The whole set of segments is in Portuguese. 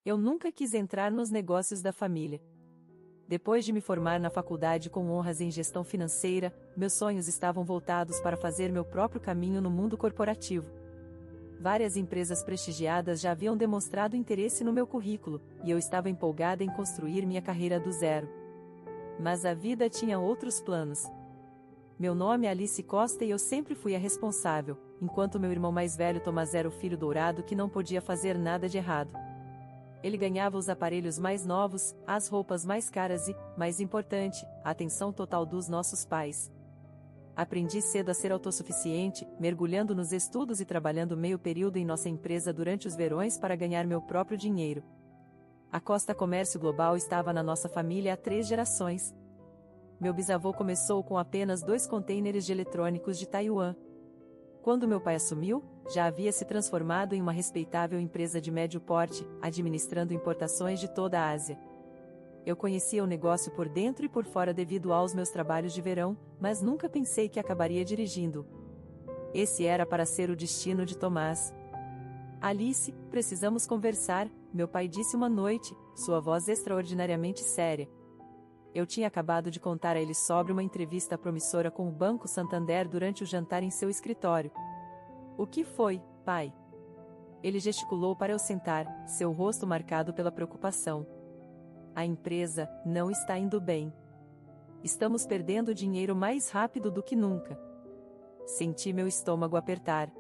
Eu nunca quis entrar nos negócios da família. Depois de me formar na faculdade com honras em gestão financeira, meus sonhos estavam voltados para fazer meu próprio caminho no mundo corporativo. Várias empresas prestigiadas já haviam demonstrado interesse no meu currículo, e eu estava empolgada em construir minha carreira do zero. Mas a vida tinha outros planos. Meu nome é Alice Costa e eu sempre fui a responsável, enquanto meu irmão mais velho Tomás era o filho dourado que não podia fazer nada de errado. Ele ganhava os aparelhos mais novos, as roupas mais caras e, mais importante, a atenção total dos nossos pais. Aprendi cedo a ser autossuficiente, mergulhando nos estudos e trabalhando meio período em nossa empresa durante os verões para ganhar meu próprio dinheiro. A Costa Comércio Global estava na nossa família há 3 gerações. Meu bisavô começou com apenas 2 contêineres de eletrônicos de Taiwan. Quando meu pai assumiu, já havia se transformado em uma respeitável empresa de médio porte, administrando importações de toda a Ásia. Eu conhecia o negócio por dentro e por fora devido aos meus trabalhos de verão, mas nunca pensei que acabaria dirigindo. Esse era para ser o destino de Tomás. Alice, precisamos conversar, meu pai disse uma noite, sua voz extraordinariamente séria. Eu tinha acabado de contar a ele sobre uma entrevista promissora com o Banco Santander durante o jantar em seu escritório. O que foi, pai? Ele gesticulou para eu sentar, seu rosto marcado pela preocupação. A empresa não está indo bem. Estamos perdendo dinheiro mais rápido do que nunca. Senti meu estômago apertar.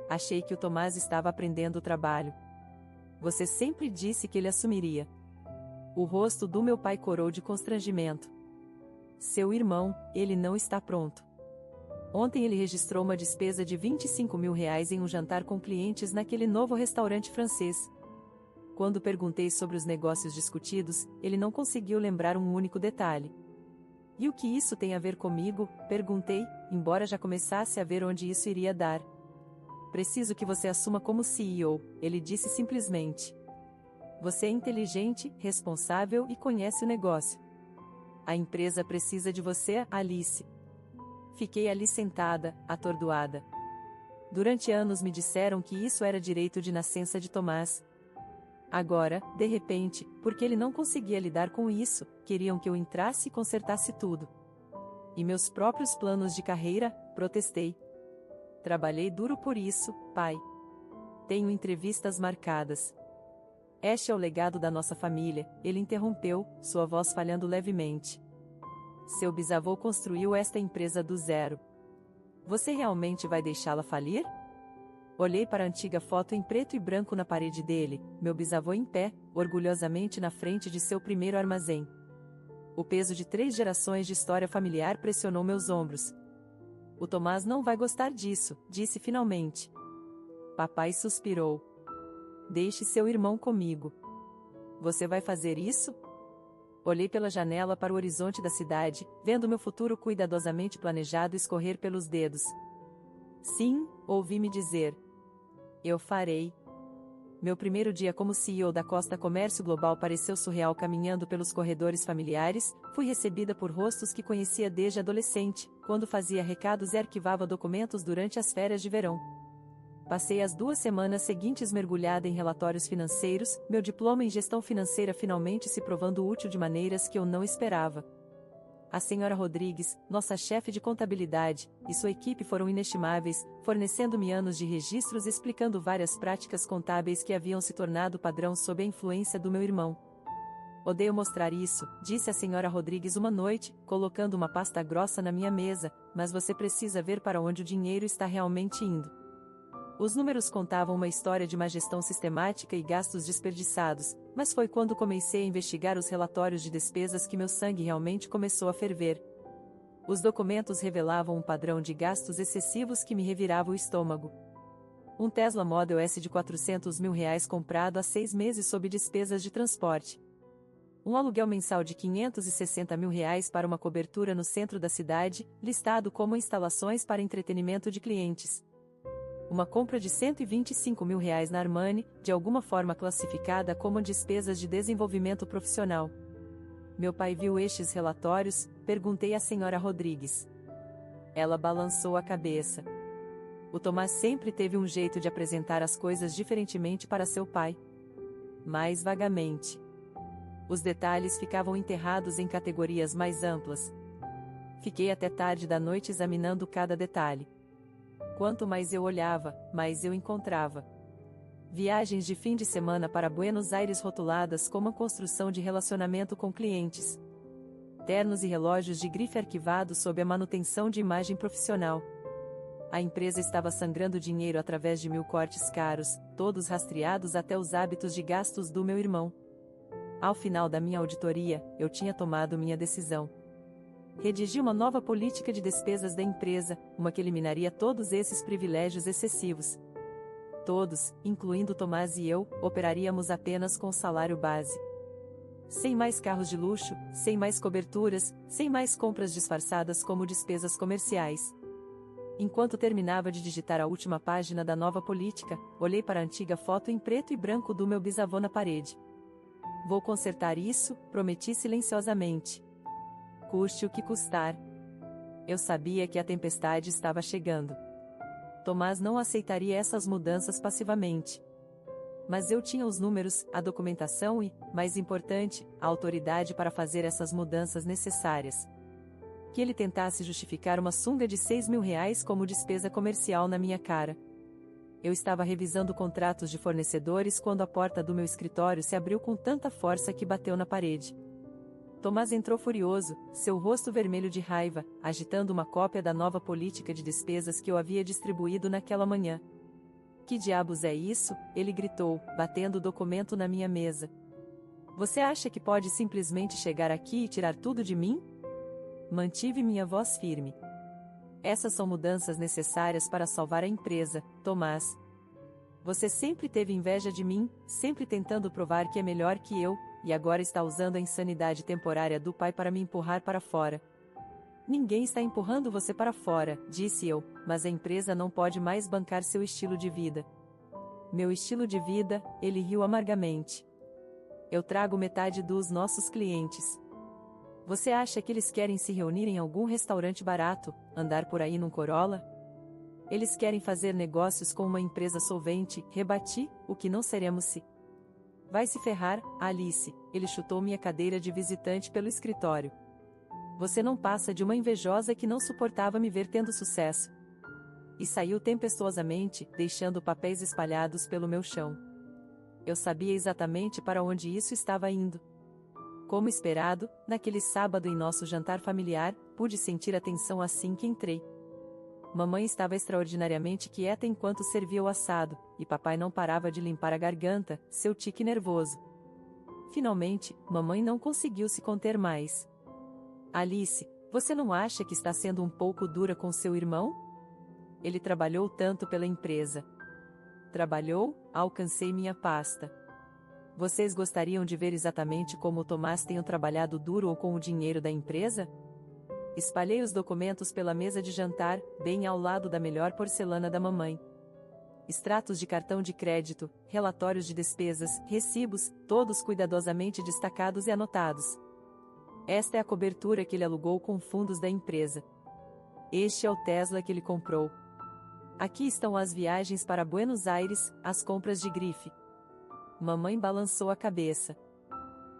Achei que o Tomás estava aprendendo o trabalho. Você sempre disse que ele assumiria. O rosto do meu pai corou de constrangimento. Seu irmão, ele não está pronto. Ontem ele registrou uma despesa de R$ 25.000 em um jantar com clientes naquele novo restaurante francês. Quando perguntei sobre os negócios discutidos, ele não conseguiu lembrar um único detalhe. E o que isso tem a ver comigo? Perguntei, embora já começasse a ver onde isso iria dar. Preciso que você assuma como CEO, ele disse simplesmente. Você é inteligente, responsável e conhece o negócio. A empresa precisa de você, Alice. Fiquei ali sentada, atordoada. Durante anos me disseram que isso era direito de nascença de Tomás. Agora, de repente, porque ele não conseguia lidar com isso, queriam que eu entrasse e consertasse tudo. E meus próprios planos de carreira, protestei. Trabalhei duro por isso, pai. Tenho entrevistas marcadas. Este é o legado da nossa família, ele interrompeu, sua voz falhando levemente. Seu bisavô construiu esta empresa do zero. Você realmente vai deixá-la falir? Olhei para a antiga foto em preto e branco na parede dele, meu bisavô em pé, orgulhosamente na frente de seu primeiro armazém. O peso de 3 gerações de história familiar pressionou meus ombros. O Tomás não vai gostar disso, disse finalmente. Papai suspirou. Deixe seu irmão comigo. Você vai fazer isso? Olhei pela janela para o horizonte da cidade, vendo meu futuro cuidadosamente planejado escorrer pelos dedos. Sim, ouvi-me dizer. Eu farei. Meu primeiro dia como CEO da Costa Comércio Global pareceu surreal caminhando pelos corredores familiares, fui recebida por rostos que conhecia desde adolescente, quando fazia recados e arquivava documentos durante as férias de verão. Passei as 2 semanas seguintes mergulhada em relatórios financeiros, meu diploma em gestão financeira finalmente se provando útil de maneiras que eu não esperava. A senhora Rodrigues, nossa chefe de contabilidade, e sua equipe foram inestimáveis, fornecendo-me anos de registros e explicando várias práticas contábeis que haviam se tornado padrão sob a influência do meu irmão. Odeio mostrar isso, disse a senhora Rodrigues uma noite, colocando uma pasta grossa na minha mesa, mas você precisa ver para onde o dinheiro está realmente indo. Os números contavam uma história de má gestão sistemática e gastos desperdiçados, mas foi quando comecei a investigar os relatórios de despesas que meu sangue realmente começou a ferver. Os documentos revelavam um padrão de gastos excessivos que me revirava o estômago. Um Tesla Model S de R$ 400.000 comprado há 6 meses sob despesas de transporte. Um aluguel mensal de R$ 560.000 para uma cobertura no centro da cidade, listado como instalações para entretenimento de clientes. Uma compra de R$ 125.000 na Armani, de alguma forma classificada como despesas de desenvolvimento profissional. Meu pai viu estes relatórios, perguntei à senhora Rodrigues. Ela balançou a cabeça. O Tomás sempre teve um jeito de apresentar as coisas diferentemente para seu pai. mais vagamente. Os detalhes ficavam enterrados em categorias mais amplas. Fiquei até tarde da noite examinando cada detalhe. Quanto mais eu olhava, mais eu encontrava. Viagens de fim de semana para Buenos Aires rotuladas como a construção de relacionamento com clientes. Ternos e relógios de grife arquivados sob a manutenção de imagem profissional. A empresa estava sangrando dinheiro através de 1000 cortes caros, todos rastreados até os hábitos de gastos do meu irmão. Ao final da minha auditoria, eu tinha tomado minha decisão. Redigi uma nova política de despesas da empresa, uma que eliminaria todos esses privilégios excessivos. Todos, incluindo Tomás e eu, operaríamos apenas com o salário base. Sem mais carros de luxo, sem mais coberturas, sem mais compras disfarçadas como despesas comerciais. Enquanto terminava de digitar a última página da nova política, olhei para a antiga foto em preto e branco do meu bisavô na parede. Vou consertar isso, prometi silenciosamente. Custe o que custar. Eu sabia que a tempestade estava chegando. Tomás não aceitaria essas mudanças passivamente. Mas eu tinha os números, a documentação e, mais importante, a autoridade para fazer essas mudanças necessárias. Que ele tentasse justificar uma sunga de R$6.000 como despesa comercial na minha cara. Eu estava revisando contratos de fornecedores quando a porta do meu escritório se abriu com tanta força que bateu na parede. Tomás entrou furioso, seu rosto vermelho de raiva, agitando uma cópia da nova política de despesas que eu havia distribuído naquela manhã. Que diabos é isso? Ele gritou, batendo o documento na minha mesa. Você acha que pode simplesmente chegar aqui e tirar tudo de mim? Mantive minha voz firme. Essas são mudanças necessárias para salvar a empresa, Tomás. Você sempre teve inveja de mim, sempre tentando provar que é melhor que eu, e agora está usando a insanidade temporária do pai para me empurrar para fora. Ninguém está empurrando você para fora, disse eu, mas a empresa não pode mais bancar seu estilo de vida. Meu estilo de vida, ele riu amargamente. Eu trago metade dos nossos clientes. Você acha que eles querem se reunir em algum restaurante barato, andar por aí num Corolla? Eles querem fazer negócios com uma empresa solvente, rebati, o que não seremos se... Vai se ferrar, Alice, ele chutou minha cadeira de visitante pelo escritório. Você não passa de uma invejosa que não suportava me ver tendo sucesso. E saiu tempestuosamente, deixando papéis espalhados pelo meu chão. Eu sabia exatamente para onde isso estava indo. Como esperado, naquele sábado em nosso jantar familiar, pude sentir a tensão assim que entrei. Mamãe estava extraordinariamente quieta enquanto servia o assado, e papai não parava de limpar a garganta, seu tique nervoso. Finalmente, mamãe não conseguiu se conter mais. Alice, você não acha que está sendo um pouco dura com seu irmão? Ele trabalhou tanto pela empresa. Trabalhou? Alcancei minha pasta. Vocês gostariam de ver exatamente como o Tomás tem trabalhado duro ou com o dinheiro da empresa? Espalhei os documentos pela mesa de jantar, bem ao lado da melhor porcelana da mamãe. Extratos de cartão de crédito, relatórios de despesas, recibos, todos cuidadosamente destacados e anotados. Esta é a cobertura que ele alugou com fundos da empresa. Este é o Tesla que ele comprou. Aqui estão as viagens para Buenos Aires, as compras de grife. Mamãe balançou a cabeça.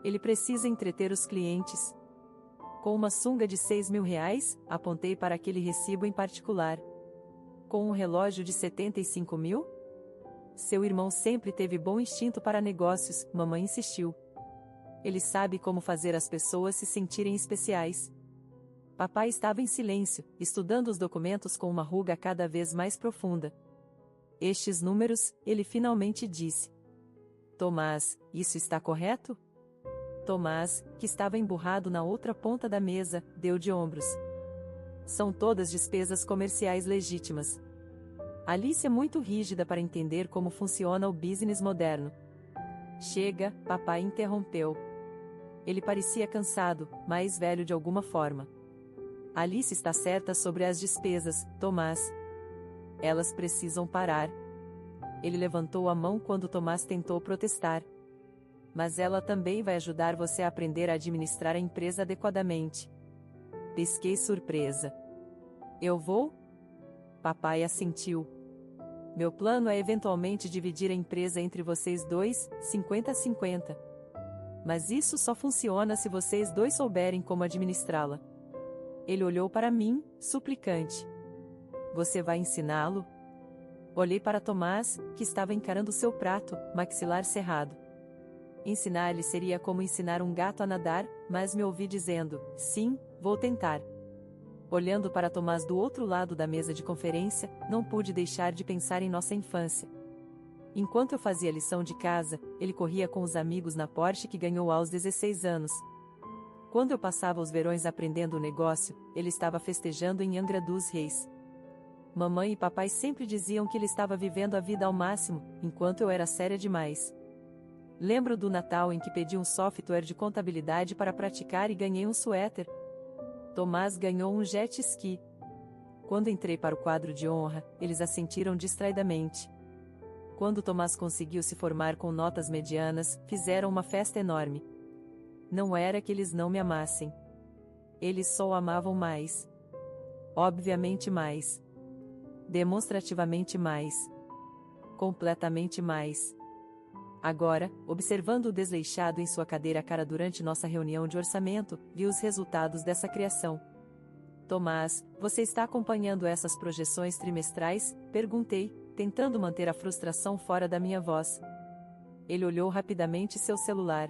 Ele precisa entreter os clientes. Com uma sunga de R$6.000, apontei para aquele recibo em particular. Com um relógio de 75.000? Seu irmão sempre teve bom instinto para negócios, mamãe insistiu. Ele sabe como fazer as pessoas se sentirem especiais. Papai estava em silêncio, estudando os documentos com uma ruga cada vez mais profunda. Estes números, ele finalmente disse. Tomás, isso está correto? Tomás, que estava emburrado na outra ponta da mesa, deu de ombros. São todas despesas comerciais legítimas. Alice é muito rígida para entender como funciona o business moderno. Chega, papai interrompeu. Ele parecia cansado, mais velho de alguma forma. Alice está certa sobre as despesas, Tomás. Elas precisam parar. Ele levantou a mão quando Tomás tentou protestar. Mas ela também vai ajudar você a aprender a administrar a empresa adequadamente. Pisquei surpresa. Eu vou? Papai assentiu. Meu plano é eventualmente dividir a empresa entre vocês dois, 50-50. Mas isso só funciona se vocês dois souberem como administrá-la. Ele olhou para mim, suplicante. Você vai ensiná-lo? Olhei para Tomás, que estava encarando seu prato, maxilar cerrado. Ensinar-lhe seria como ensinar um gato a nadar, mas me ouvi dizendo, sim, vou tentar. Olhando para Tomás do outro lado da mesa de conferência, não pude deixar de pensar em nossa infância. Enquanto eu fazia a lição de casa, ele corria com os amigos na Porsche que ganhou aos 16 anos. Quando eu passava os verões aprendendo o negócio, ele estava festejando em Angra dos Reis. Mamãe e papai sempre diziam que ele estava vivendo a vida ao máximo, enquanto eu era séria demais. Lembro do Natal em que pedi um software de contabilidade para praticar e ganhei um suéter. Tomás ganhou um jet ski. Quando entrei para o quadro de honra, eles assentiram distraidamente. Quando Tomás conseguiu se formar com notas medianas, fizeram uma festa enorme. Não era que eles não me amassem. Eles só o amavam mais. Obviamente mais. Demonstrativamente mais. Completamente mais. Agora, observando o desleixado em sua cadeira cara durante nossa reunião de orçamento, vi os resultados dessa criação. Tomás, você está acompanhando essas projeções trimestrais? Perguntei, tentando manter a frustração fora da minha voz. Ele olhou rapidamente seu celular.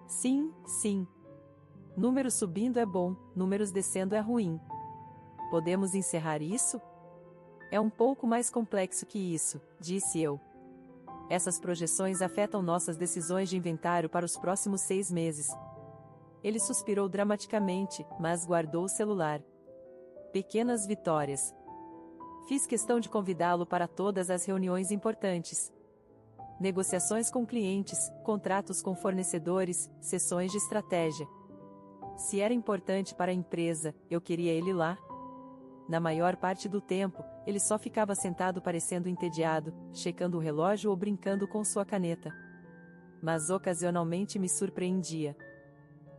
Sim, sim. Números subindo é bom, números descendo é ruim. Podemos encerrar isso? É um pouco mais complexo que isso, disse eu. Essas projeções afetam nossas decisões de inventário para os próximos 6 meses. Ele suspirou dramaticamente, mas guardou o celular. Pequenas vitórias. Fiz questão de convidá-lo para todas as reuniões importantes. Negociações com clientes, contratos com fornecedores, sessões de estratégia. Se era importante para a empresa, eu queria ele lá. Na maior parte do tempo, ele só ficava sentado parecendo entediado, checando o relógio ou brincando com sua caneta. Mas ocasionalmente me surpreendia.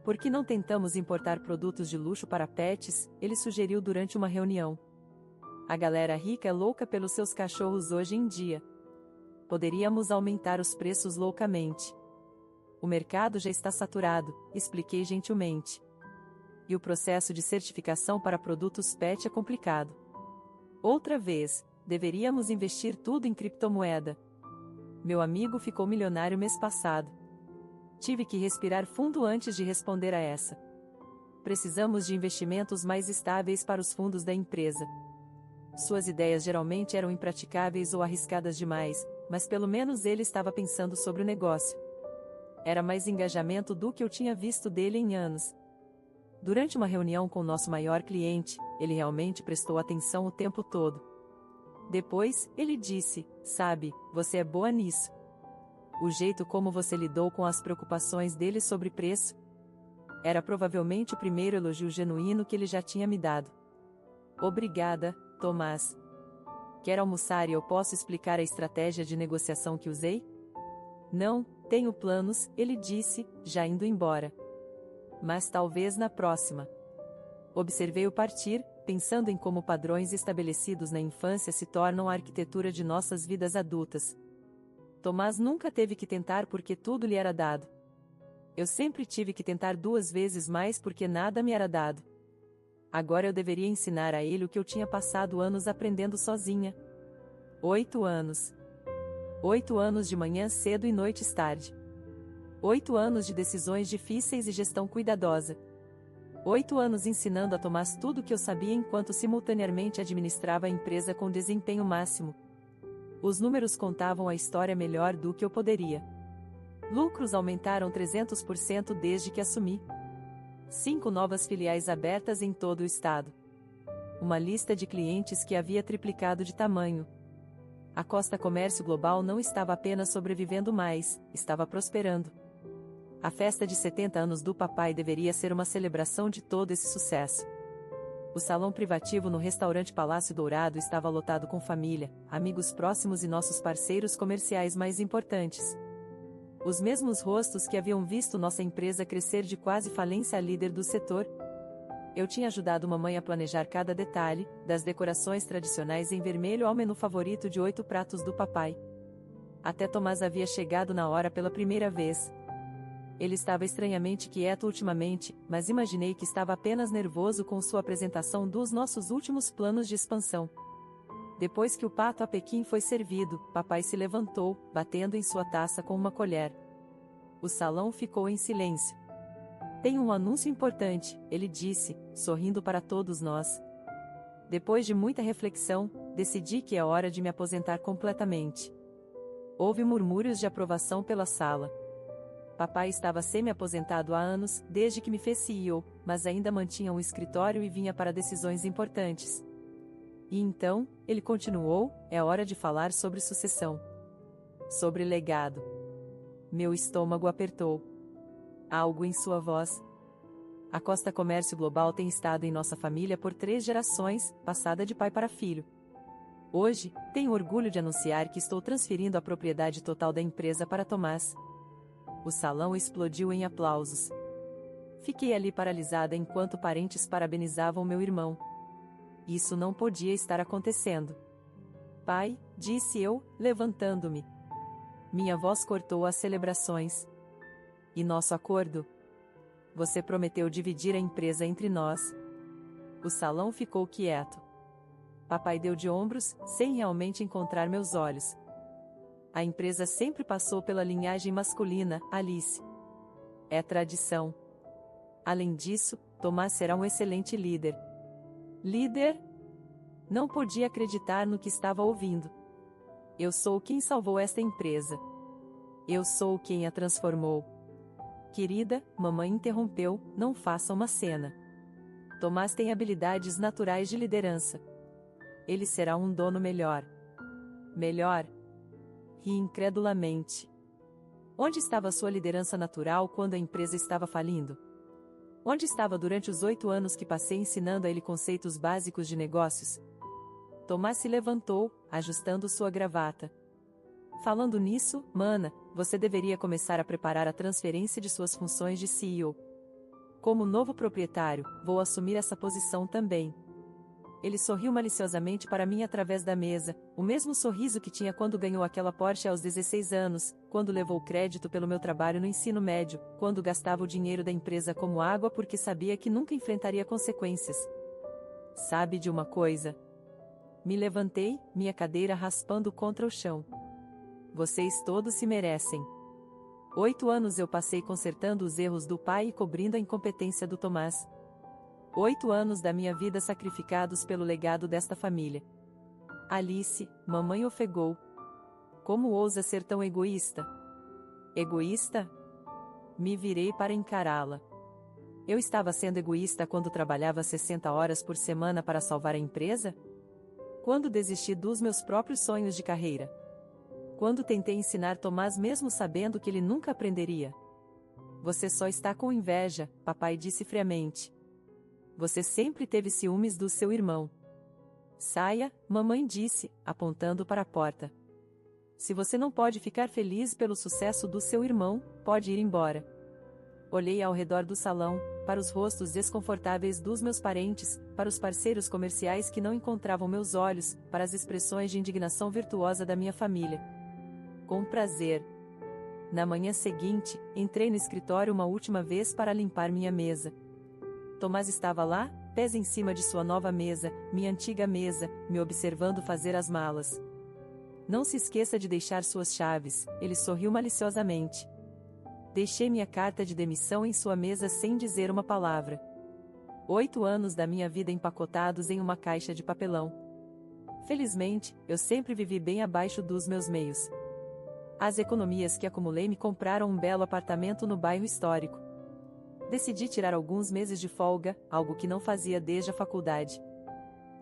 Por que não tentamos importar produtos de luxo para pets? Ele sugeriu durante uma reunião. A galera rica é louca pelos seus cachorros hoje em dia. Poderíamos aumentar os preços loucamente. O mercado já está saturado, expliquei gentilmente. E o processo de certificação para produtos pet é complicado. Outra vez, deveríamos investir tudo em criptomoeda. Meu amigo ficou milionário mês passado. Tive que respirar fundo antes de responder a essa. Precisamos de investimentos mais estáveis para os fundos da empresa. Suas ideias geralmente eram impraticáveis ou arriscadas demais, mas pelo menos ele estava pensando sobre o negócio. Era mais engajamento do que eu tinha visto dele em anos. Durante uma reunião com nosso maior cliente, ele realmente prestou atenção o tempo todo. Depois, ele disse, sabe, você é boa nisso. O jeito como você lidou com as preocupações dele sobre preço. Era provavelmente o primeiro elogio genuíno que ele já tinha me dado. Obrigada, Tomás. Quer almoçar e eu posso explicar a estratégia de negociação que usei? Não, tenho planos, ele disse, já indo embora. Mas talvez na próxima. Observei-o partir, pensando em como padrões estabelecidos na infância se tornam a arquitetura de nossas vidas adultas. Tomás nunca teve que tentar porque tudo lhe era dado. Eu sempre tive que tentar 2 vezes mais porque nada me era dado. Agora eu deveria ensinar a ele o que eu tinha passado anos aprendendo sozinha. 8 anos. 8 anos de manhã cedo e noites tarde. 8 anos de decisões difíceis e gestão cuidadosa. 8 anos ensinando a Tomás tudo o que eu sabia enquanto simultaneamente administrava a empresa com desempenho máximo. Os números contavam a história melhor do que eu poderia. Lucros aumentaram 300% desde que assumi. 5 novas filiais abertas em todo o estado. Uma lista de clientes que havia triplicado de tamanho. A Costa Comércio Global não estava apenas sobrevivendo mais, estava prosperando. A festa de 70 anos do papai deveria ser uma celebração de todo esse sucesso. O salão privativo no restaurante Palácio Dourado estava lotado com família, amigos próximos e nossos parceiros comerciais mais importantes. Os mesmos rostos que haviam visto nossa empresa crescer de quase falência a líder do setor. Eu tinha ajudado mamãe a planejar cada detalhe, das decorações tradicionais em vermelho ao menu favorito de 8 pratos do papai. Até Tomás havia chegado na hora pela primeira vez. Ele estava estranhamente quieto ultimamente, mas imaginei que estava apenas nervoso com sua apresentação dos nossos últimos planos de expansão. Depois que o pato a Pequim foi servido, papai se levantou, batendo em sua taça com uma colher. O salão ficou em silêncio. Tenho um anúncio importante, ele disse, sorrindo para todos nós. Depois de muita reflexão, decidi que é hora de me aposentar completamente. Houve murmúrios de aprovação pela sala. Papai estava semi-aposentado há anos, desde que me fez CEO, mas ainda mantinha um escritório e vinha para decisões importantes. E então, ele continuou, é hora de falar sobre sucessão. Sobre legado. Meu estômago apertou. Há algo em sua voz. A Costa Comércio Global tem estado em nossa família por 3 gerações, passada de pai para filho. Hoje, tenho orgulho de anunciar que estou transferindo a propriedade total da empresa para Tomás. O salão explodiu em aplausos. Fiquei ali paralisada enquanto parentes parabenizavam meu irmão. Isso não podia estar acontecendo. Pai, disse eu, levantando-me. Minha voz cortou as celebrações. E nosso acordo? Você prometeu dividir a empresa entre nós. O salão ficou quieto. Papai deu de ombros, sem realmente encontrar meus olhos. A empresa sempre passou pela linhagem masculina, Alice. É tradição. Além disso, Tomás será um excelente líder. Líder? Não podia acreditar no que estava ouvindo. Eu sou quem salvou esta empresa. Eu sou quem a transformou. Querida, mamãe interrompeu, não faça uma cena. Tomás tem habilidades naturais de liderança. Ele será um dono melhor. Melhor? Ri incredulamente. Onde estava sua liderança natural quando a empresa estava falindo? Onde estava durante os 8 anos que passei ensinando a ele conceitos básicos de negócios? Tomás se levantou, ajustando sua gravata. Falando nisso, Mana, você deveria começar a preparar a transferência de suas funções de CEO. Como novo proprietário, vou assumir essa posição também. Ele sorriu maliciosamente para mim através da mesa, o mesmo sorriso que tinha quando ganhou aquela Porsche aos 16 anos, quando levou crédito pelo meu trabalho no ensino médio, quando gastava o dinheiro da empresa como água porque sabia que nunca enfrentaria consequências. Sabe de uma coisa? Me levantei, minha cadeira raspando contra o chão. Vocês todos se merecem. 8 anos eu passei consertando os erros do pai e cobrindo a incompetência do Tomás. 8 anos da minha vida sacrificados pelo legado desta família. Alice, mamãe ofegou. Como ousa ser tão egoísta? Egoísta? Me virei para encará-la. Eu estava sendo egoísta quando trabalhava 60 horas por semana para salvar a empresa? Quando desisti dos meus próprios sonhos de carreira? Quando tentei ensinar Tomás mesmo sabendo que ele nunca aprenderia? Você só está com inveja, papai disse friamente. Você sempre teve ciúmes do seu irmão. Saia, mamãe disse, apontando para a porta. Se você não pode ficar feliz pelo sucesso do seu irmão, pode ir embora. Olhei ao redor do salão, para os rostos desconfortáveis dos meus parentes, para os parceiros comerciais que não encontravam meus olhos, para as expressões de indignação virtuosa da minha família. Com prazer. Na manhã seguinte, entrei no escritório uma última vez para limpar minha mesa. Tomás estava lá, pés em cima de sua nova mesa, minha antiga mesa, me observando fazer as malas. Não se esqueça de deixar suas chaves, ele sorriu maliciosamente. Deixei minha carta de demissão em sua mesa sem dizer uma palavra. 8 anos da minha vida empacotados em uma caixa de papelão. Felizmente, eu sempre vivi bem abaixo dos meus meios. As economias que acumulei me compraram um belo apartamento no bairro histórico. Decidi tirar alguns meses de folga, algo que não fazia desde a faculdade.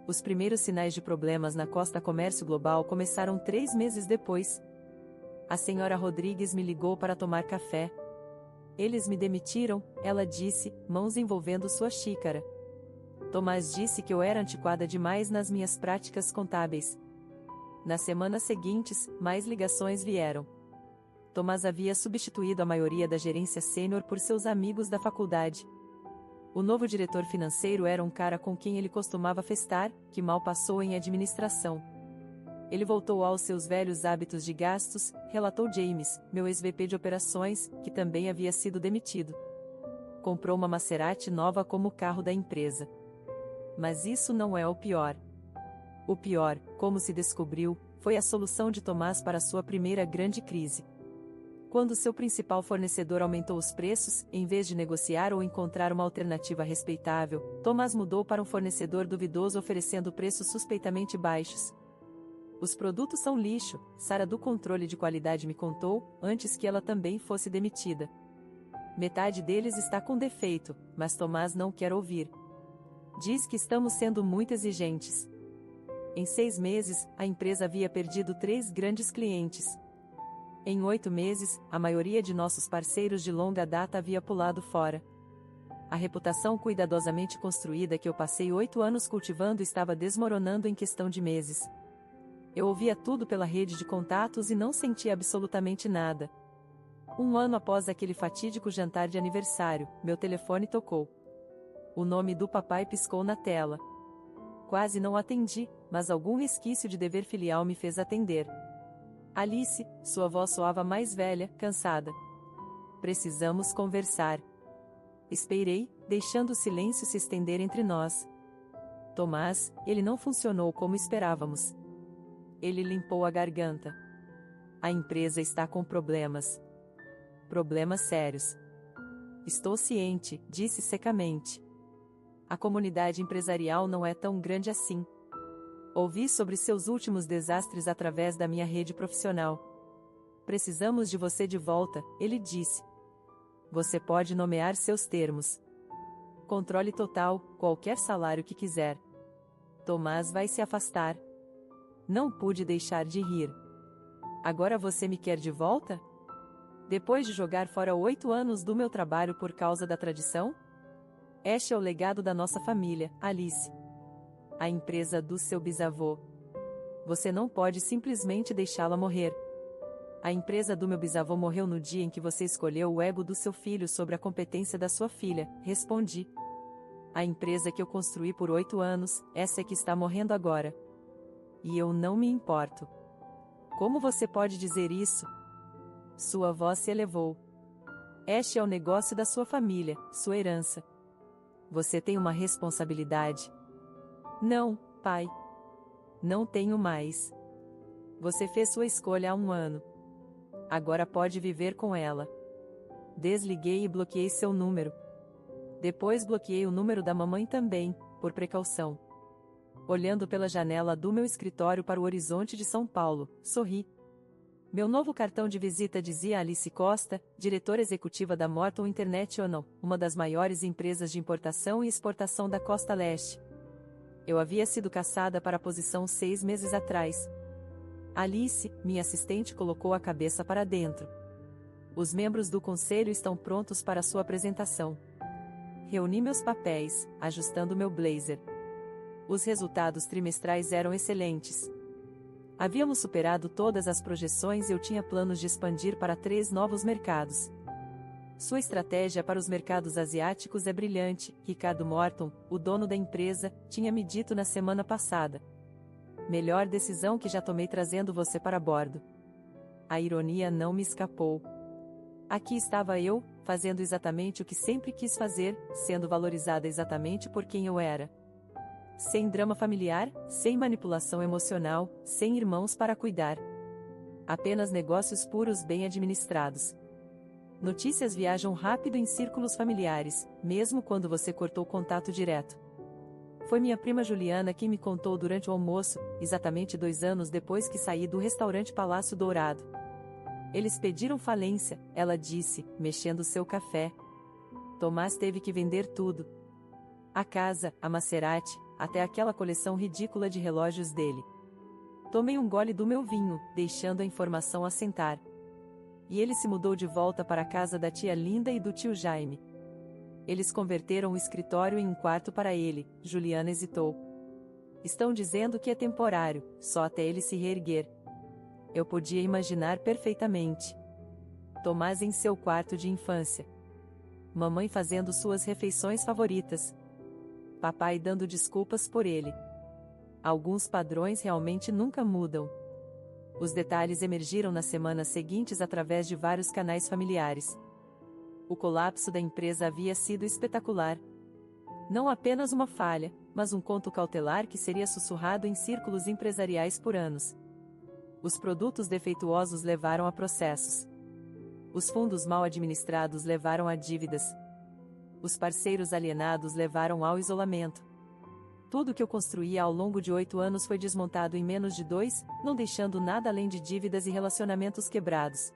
Os primeiros sinais de problemas na Costa Comércio Global começaram 3 meses depois. A senhora Rodrigues me ligou para tomar café. Eles me demitiram, ela disse, mãos envolvendo sua xícara. Tomás disse que eu era antiquada demais nas minhas práticas contábeis. Nas semanas seguintes, mais ligações vieram. Tomás havia substituído a maioria da gerência sênior por seus amigos da faculdade. O novo diretor financeiro era um cara com quem ele costumava festar, que mal passou em administração. Ele voltou aos seus velhos hábitos de gastos, relatou James, meu ex-VP de operações, que também havia sido demitido. Comprou uma Maserati nova como carro da empresa. Mas isso não é o pior. O pior, como se descobriu, foi a solução de Tomás para sua primeira grande crise. Quando seu principal fornecedor aumentou os preços, em vez de negociar ou encontrar uma alternativa respeitável, Tomás mudou para um fornecedor duvidoso oferecendo preços suspeitamente baixos. Os produtos são lixo, Sara do controle de qualidade me contou, antes que ela também fosse demitida. Metade deles está com defeito, mas Tomás não quer ouvir. Diz que estamos sendo muito exigentes. Em 6 meses, a empresa havia perdido 3 grandes clientes. Em 8 meses, a maioria de nossos parceiros de longa data havia pulado fora. A reputação cuidadosamente construída que eu passei 8 anos cultivando estava desmoronando em questão de meses. Eu ouvia tudo pela rede de contatos e não sentia absolutamente nada. 1 ano após aquele fatídico jantar de aniversário, meu telefone tocou. O nome do papai piscou na tela. Quase não atendi, mas algum resquício de dever filial me fez atender. Alice, sua voz soava mais velha, cansada. Precisamos conversar. Esperei, deixando o silêncio se estender entre nós. Tomás, ele não funcionou como esperávamos. Ele limpou a garganta. A empresa está com problemas. Problemas sérios. Estou ciente, disse secamente. A comunidade empresarial não é tão grande assim. Ouvi sobre seus últimos desastres através da minha rede profissional. Precisamos de você de volta, ele disse. Você pode nomear seus termos. Controle total, qualquer salário que quiser. Tomás vai se afastar. Não pude deixar de rir. Agora você me quer de volta? Depois de jogar fora 8 anos do meu trabalho por causa da tradição? Este é o legado da nossa família, Alice. A empresa do seu bisavô. Você não pode simplesmente deixá-la morrer. A empresa do meu bisavô morreu no dia em que você escolheu o ego do seu filho sobre a competência da sua filha, respondi. A empresa que eu construí por 8 anos, essa é que está morrendo agora. E eu não me importo. Como você pode dizer isso? Sua voz se elevou. Este é o negócio da sua família, sua herança. Você tem uma responsabilidade. Não, pai. Não tenho mais. Você fez sua escolha há 1 ano. Agora pode viver com ela. Desliguei e bloqueei seu número. Depois bloqueei o número da mamãe também, por precaução. Olhando pela janela do meu escritório para o horizonte de São Paulo, sorri. Meu novo cartão de visita dizia Alice Costa, diretora executiva da Morton International, uma das maiores empresas de importação e exportação da Costa Leste. Eu havia sido caçada para a posição 6 meses atrás. Alice, minha assistente, colocou a cabeça para dentro. Os membros do conselho estão prontos para sua apresentação. Reuni meus papéis, ajustando meu blazer. Os resultados trimestrais eram excelentes. Havíamos superado todas as projeções e eu tinha planos de expandir para 3 novos mercados. Sua estratégia para os mercados asiáticos é brilhante, Ricardo Morton, o dono da empresa, tinha me dito na semana passada. Melhor decisão que já tomei trazendo você para bordo. A ironia não me escapou. Aqui estava eu, fazendo exatamente o que sempre quis fazer, sendo valorizada exatamente por quem eu era. Sem drama familiar, sem manipulação emocional, sem irmãos para cuidar. Apenas negócios puros bem administrados. Notícias viajam rápido em círculos familiares, mesmo quando você cortou contato direto. Foi minha prima Juliana quem me contou durante o almoço, exatamente 2 anos depois que saí do restaurante Palácio Dourado. Eles pediram falência, ela disse, mexendo seu café. Tomás teve que vender tudo. A casa, a Maserati, até aquela coleção ridícula de relógios dele. Tomei um gole do meu vinho, deixando a informação assentar. E ele se mudou de volta para a casa da tia Linda e do tio Jaime. Eles converteram o escritório em um quarto para ele, Juliana hesitou. Estão dizendo que é temporário, só até ele se reerguer. Eu podia imaginar perfeitamente. Tomás em seu quarto de infância. Mamãe fazendo suas refeições favoritas. Papai dando desculpas por ele. Alguns padrões realmente nunca mudam. Os detalhes emergiram nas semanas seguintes através de vários canais familiares. O colapso da empresa havia sido espetacular. Não apenas uma falha, mas um conto cautelar que seria sussurrado em círculos empresariais por anos. Os produtos defeituosos levaram a processos. Os fundos mal administrados levaram a dívidas. Os parceiros alienados levaram ao isolamento. Tudo que eu construía ao longo de 8 anos foi desmontado em menos de 2, não deixando nada além de dívidas e relacionamentos quebrados.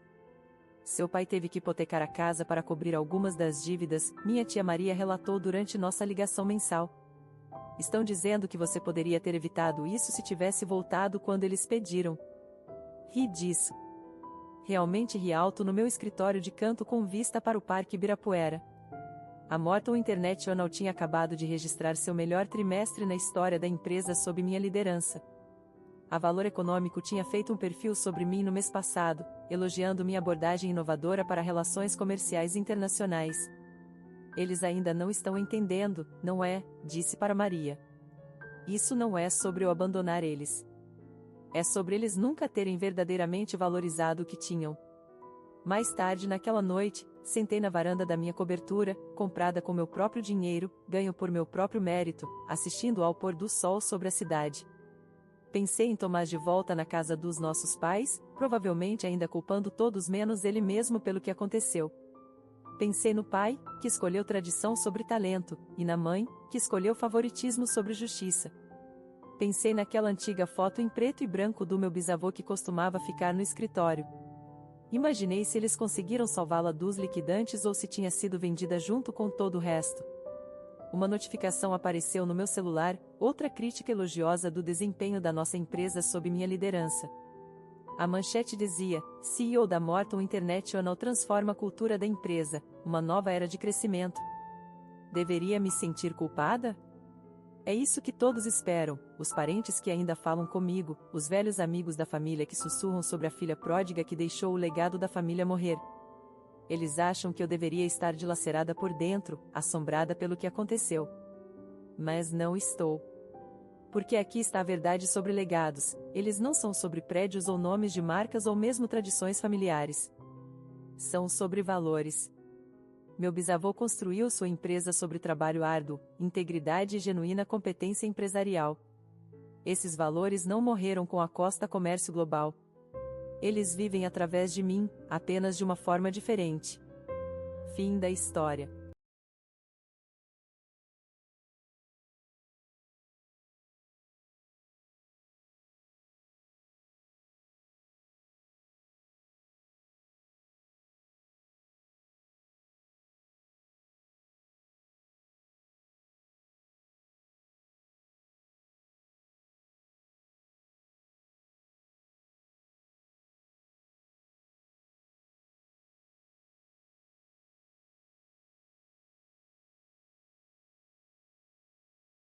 Seu pai teve que hipotecar a casa para cobrir algumas das dívidas, minha tia Maria relatou durante nossa ligação mensal. Estão dizendo que você poderia ter evitado isso se tivesse voltado quando eles pediram. Ri disso. Realmente ri alto no meu escritório de canto com vista para o Parque Ibirapuera. A Morton International tinha acabado de registrar seu melhor trimestre na história da empresa sob minha liderança. A Valor Econômico tinha feito um perfil sobre mim no mês passado, elogiando minha abordagem inovadora para relações comerciais internacionais. Eles ainda não estão entendendo, não é? Disse para Maria. Isso não é sobre eu abandonar eles. É sobre eles nunca terem verdadeiramente valorizado o que tinham. Mais tarde naquela noite, sentei na varanda da minha cobertura, comprada com meu próprio dinheiro, ganho por meu próprio mérito, assistindo ao pôr do sol sobre a cidade. Pensei em Tomás de volta na casa dos nossos pais, provavelmente ainda culpando todos menos ele mesmo pelo que aconteceu. Pensei no pai, que escolheu tradição sobre talento, e na mãe, que escolheu favoritismo sobre justiça. Pensei naquela antiga foto em preto e branco do meu bisavô que costumava ficar no escritório. Imaginei se eles conseguiram salvá-la dos liquidantes ou se tinha sido vendida junto com todo o resto. Uma notificação apareceu no meu celular, outra crítica elogiosa do desempenho da nossa empresa sob minha liderança. A manchete dizia: CEO da Morton International transforma a cultura da empresa, uma nova era de crescimento. Deveria me sentir culpada? É isso que todos esperam, os parentes que ainda falam comigo, os velhos amigos da família que sussurram sobre a filha pródiga que deixou o legado da família morrer. Eles acham que eu deveria estar dilacerada por dentro, assombrada pelo que aconteceu. Mas não estou. Porque aqui está a verdade sobre legados, eles não são sobre prédios ou nomes de marcas ou mesmo tradições familiares. São sobre valores. Meu bisavô construiu sua empresa sobre trabalho árduo, integridade e genuína competência empresarial. Esses valores não morreram com a Costa Comércio Global. Eles vivem através de mim, apenas de uma forma diferente. Fim da história.